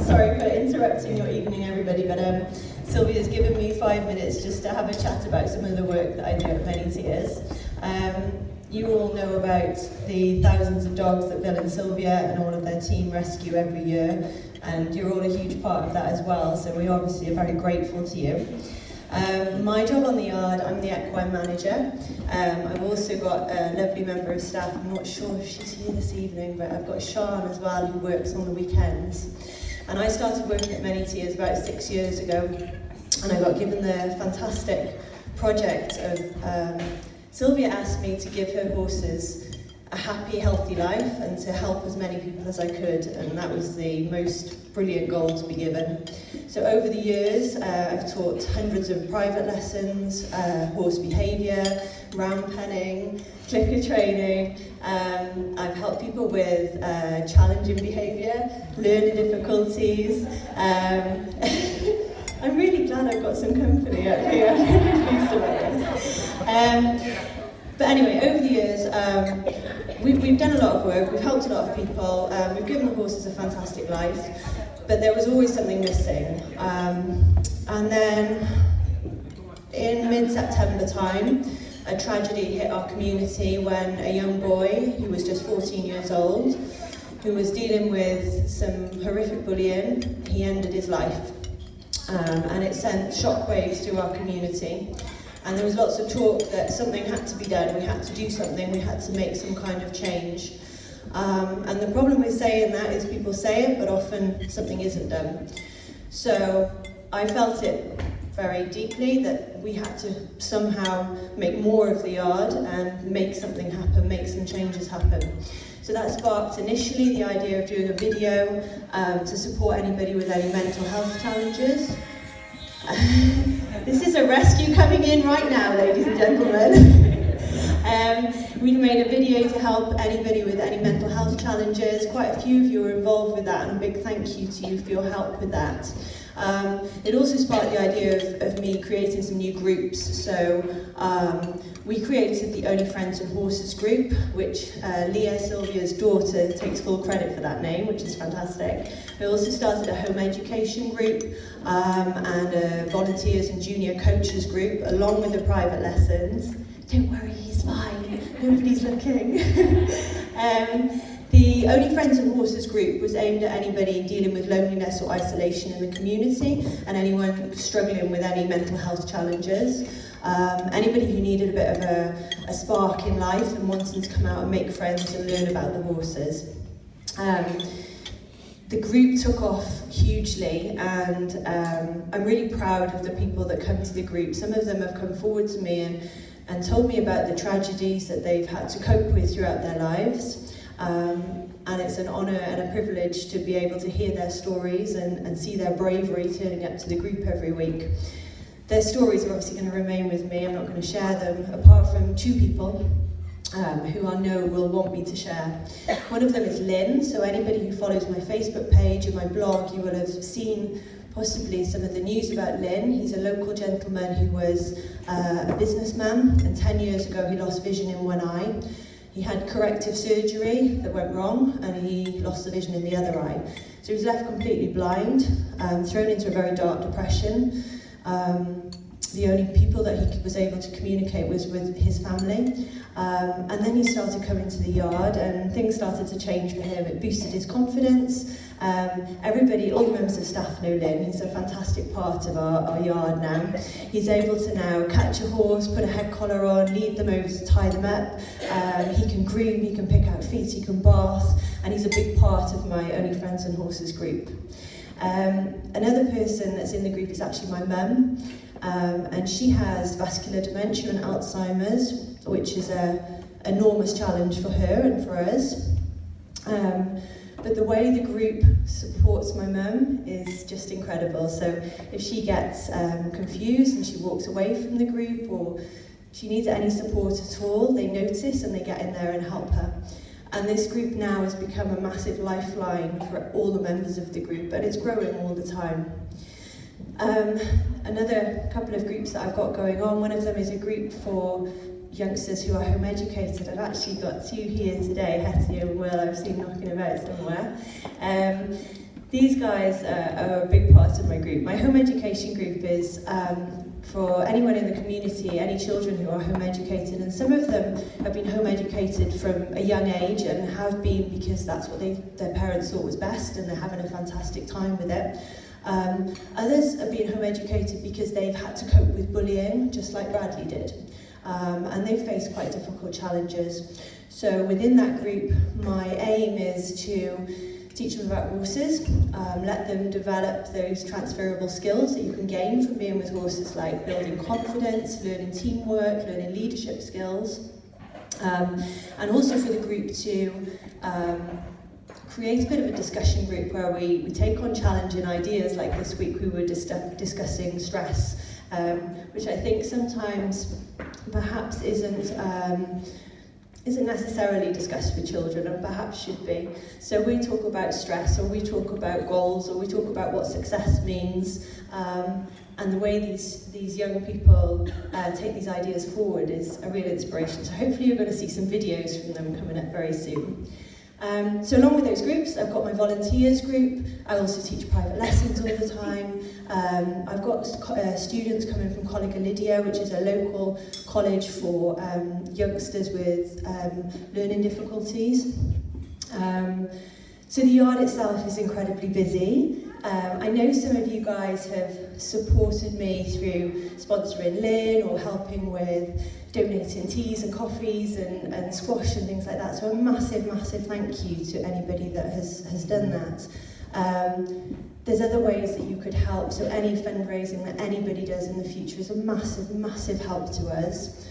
sorry for interrupting your evening, everybody, but Sylvia's given me 5 minutes just to have a chat about some of the work that I do at Many Tears. You all know about the thousands of dogs that Bill and Sylvia and all of their team rescue every year, and you're all a huge part of that as well, so we obviously are very grateful to you. My job on the yard, I'm the equine manager. I've also got a lovely member of staff. I'm not sure if she's here this evening, but I've got Sian as well, who works on the weekends. And I started working at Many Tears about 6 years ago, and I got given the fantastic project of Sylvia asked me to give her horses a happy, healthy life and to help as many people as I could, and that was the most brilliant goal to be given. So over the years, I've taught hundreds of private lessons, horse behaviour, round penning, clicker training. I've helped people with challenging behaviour, learning difficulties. I'm really glad I've got some company up here. I'm really pleased about this. But anyway, over the years, we've done a lot of work, we've helped a lot of people, we've given the horses a fantastic life, but there was always something missing. And then, in mid-September time, a tragedy hit our community when a young boy, who was just 14 years old, who was dealing with some horrific bullying, he ended his life. And it sent shockwaves through our community. And there was lots of talk that something had to be done, we had to do something, we had to make some kind of change. And the problem with saying that is people say it, but often something isn't done. So I felt it very deeply that we had to somehow make more of the yard and make something happen, make some changes happen. So that sparked initially the idea of doing a video to support anybody with any mental health challenges. This is a rescue coming in right now, ladies and gentlemen. We made a video to help anybody with any mental health challenges. Quite a few of you were involved with that, and a big thank you to you for your help with that. It also sparked the idea of me creating some new groups. So we created the Only Friends and Horses group, which Leah, Sylvia's daughter, takes full credit for that name, which is fantastic. We also started a home education group and a volunteers and junior coaches group, along with the private lessons. Don't worry, he's fine, nobody's looking. The Only Friends and Horses group was aimed at anybody dealing with loneliness or isolation in the community, and anyone struggling with any mental health challenges. Anybody who needed a bit of a spark in life and wanted to come out and make friends and learn about the horses. The group took off hugely, and I'm really proud of the people that come to the group. Some of them have come forward to me and told me about the tragedies that they've had to cope with throughout their lives. And it's an honour and a privilege to be able to hear their stories and see their bravery turning up to the group every week. Their stories are obviously going to remain with me. I'm not going to share them, apart from two people who I know will want me to share. One of them is Lynn, so anybody who follows my Facebook page and my blog, you will have seen possibly some of the news about Lynn. He's a local gentleman who was a businessman, and 10 years ago he lost vision in one eye. He had corrective surgery that went wrong, and he lost the vision in the other eye. So he was left completely blind, thrown into a very dark depression. The only people that he was able to communicate was with his family. And then he started coming to the yard, and things started to change for him. It boosted his confidence. Everybody, all the members of staff know Lynn. He's a fantastic part of our yard now. He's able to now catch a horse, put a head collar on, lead them over to tie them up. He can groom, he can pick out feet, he can bath, and he's a big part of my Only Friends and Horses group. Another person that's in the group is actually my mum, and she has vascular dementia and Alzheimer's, which is an enormous challenge for her and for us. But the way the group supports my mum is just incredible. So if she gets confused and she walks away from the group, or she needs any support at all, they notice and they get in there and help her. And this group now has become a massive lifeline for all the members of the group, and it's growing all the time. Another couple of groups that I've got going on, one of them is a group for youngsters who are home educated. I've actually got two here today, Hetty and Will, I've seen knocking about somewhere. These guys are a big part of my group. My home education group is for anyone in the community, any children who are home educated, and some of them have been home educated from a young age and have been because that's what their parents thought was best and they're having a fantastic time with it. Others have been home educated because they've had to cope with bullying, just like Bradley did. And they've faced quite difficult challenges. So within that group, my aim is to teach them about horses, let them develop those transferable skills that you can gain from being with horses, like building confidence, learning teamwork, learning leadership skills, and also for the group to create a bit of a discussion group where we take on challenging ideas. Like this week we were discussing stress, which I think sometimes perhaps isn't necessarily discussed with children and perhaps should be. So we talk about stress, or we talk about goals, or we talk about what success means, and the way these young people take these ideas forward is a real inspiration. So hopefully you're going to see some videos from them coming up very soon. So along with those groups, I've got my volunteers group. I also teach private lessons all the time. I've got students coming from Coleg Lydia, which is a local college for youngsters with learning difficulties. So the yard itself is incredibly busy. I know some of you guys have supported me through sponsoring Lynn or helping with donating teas and coffees and squash and things like that. So a massive, massive thank you to anybody that has done that. There's other ways that you could help. So any fundraising that anybody does in the future is a massive, massive help to us.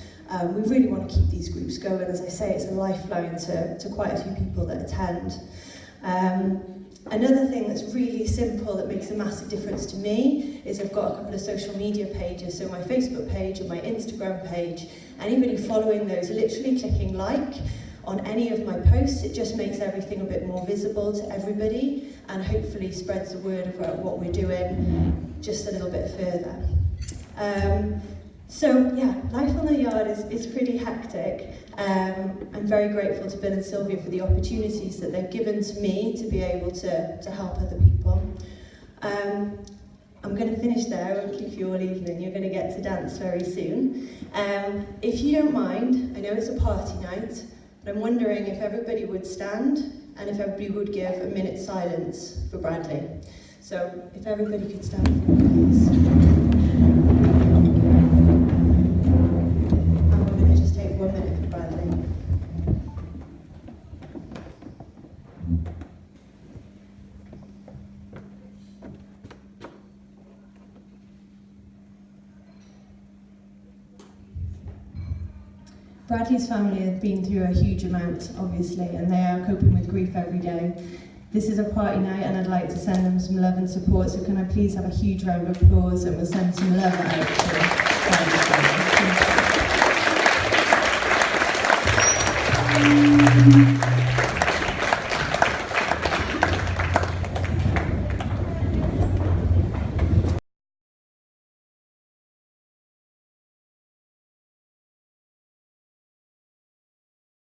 We really want to keep these groups going. As I say, it's a lifeline to quite a few people that attend. Another thing that's really simple that makes a massive difference to me is I've got a couple of social media pages, so my Facebook page and my Instagram page. Anybody following those, literally clicking like on any of my posts, it just makes everything a bit more visible to everybody and hopefully spreads the word about what we're doing just a little bit further. So yeah, life on the yard is pretty hectic. I'm very grateful to Bill and Sylvia for the opportunities that they've given to me to be able to help other people. I'm going to finish there, I won't keep you all evening, you're going to get to dance very soon. If you don't mind, I know it's a party night, but I'm wondering if everybody would stand and if everybody would give a minute's silence for Bradley. So if everybody could stand for me, please. Bradley's family have been through a huge amount, obviously, and they are coping with grief every day. This is a party night and I'd like to send them some love and support, so can I please have a huge round of applause and we'll send some love out to Bradley's family.